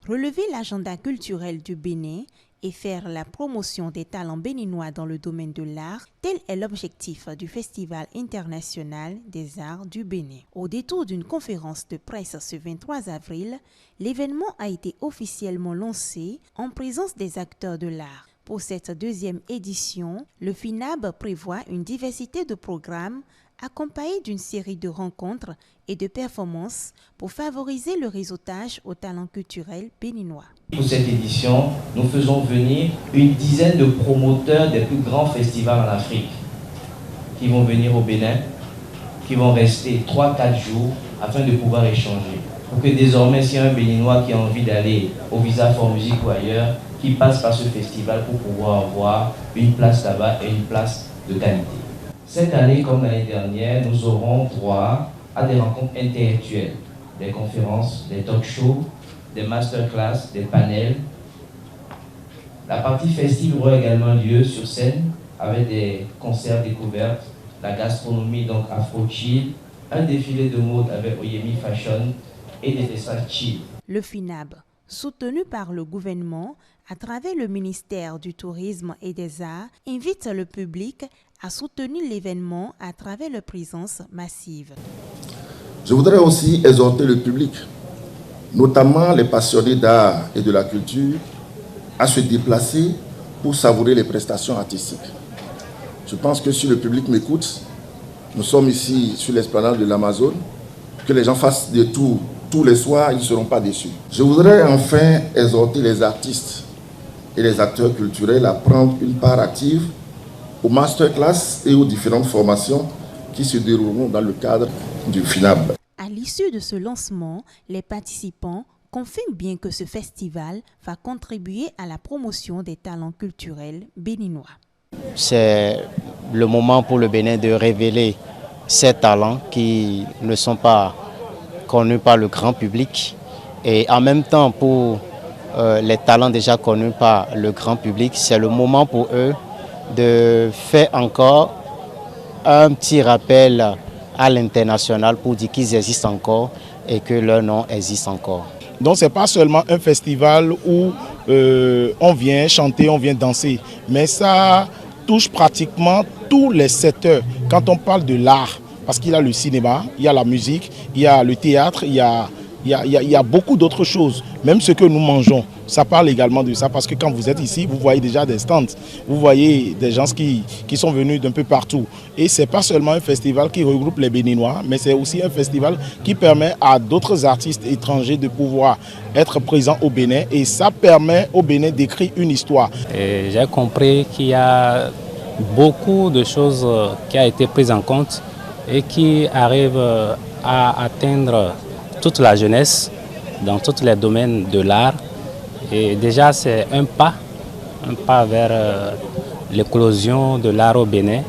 Relever l'agenda culturel du Bénin et faire la promotion des talents béninois dans le domaine de l'art, tel est l'objectif du Festival international des arts du Bénin. Au détour d'une conférence de presse ce 23 avril, l'événement a été officiellement lancé en présence des acteurs de l'art. Pour cette deuxième édition, le FINAB prévoit une diversité de programmes accompagnés d'une série de rencontres et de performances pour favoriser le réseautage aux talents culturels béninois. Pour cette édition, nous faisons venir une dizaine de promoteurs des plus grands festivals en Afrique qui vont venir au Bénin, qui vont rester 3-4 jours afin de pouvoir échanger. Pour que désormais, s'il y a un Béninois qui a envie d'aller au Visa for Music ou ailleurs, qui passe par ce festival pour pouvoir avoir une place là-bas et une place de qualité. Cette année, comme l'année dernière, nous aurons droit à des rencontres intellectuelles, des conférences, des talk-shows, des masterclass, des panels. La partie festive aura également lieu sur scène avec des concerts découvertes, la gastronomie donc Afro-Chill, un défilé de mode avec Oyemi Fashion et des dessins chill. Le FINAB, soutenu par le gouvernement à travers le ministère du Tourisme et des Arts, invite le public à soutenir l'événement à travers leur présence massive. Je voudrais aussi exhorter le public, notamment les passionnés d'art et de la culture, à se déplacer pour savourer les prestations artistiques. Je pense que si le public m'écoute, nous sommes ici sur l'esplanade de l'Amazone, que les gens fassent des tours tous les soirs, ils ne seront pas déçus. Je voudrais enfin exhorter les artistes et les acteurs culturels à prendre une part active aux masterclass et aux différentes formations qui se dérouleront dans le cadre du FINAB. À l'issue de ce lancement, les participants confirment bien que ce festival va contribuer à la promotion des talents culturels béninois. C'est le moment pour le Bénin de révéler ces talents qui ne sont pas connus par le grand public et en même temps pour les talents déjà connus par le grand public, c'est le moment pour eux de faire encore un petit rappel à l'international pour dire qu'ils existent encore et que leur nom existe encore. Donc ce n'est pas seulement un festival où on vient chanter, on vient danser, mais ça touche pratiquement tous les secteurs. Quand on parle de l'art, parce qu'il y a le cinéma, il y a la musique, il y a le théâtre, il y a beaucoup d'autres choses. Même ce que nous mangeons, ça parle également de ça. Parce que quand vous êtes ici, vous voyez déjà des stands, vous voyez des gens qui sont venus d'un peu partout. Et ce n'est pas seulement un festival qui regroupe les Béninois, mais c'est aussi un festival qui permet à d'autres artistes étrangers de pouvoir être présents au Bénin. Et ça permet au Bénin d'écrire une histoire. J'ai compris qu'il y a beaucoup de choses qui ont été prises en compte et qui arrivent à atteindre toute la jeunesse dans tous les domaines de l'art. Et déjà, c'est un pas vers l'éclosion de l'art au Bénin.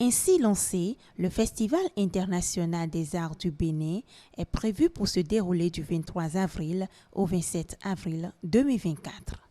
Ainsi lancé, le Festival international des arts du Bénin est prévu pour se dérouler du 23 avril au 27 avril 2024.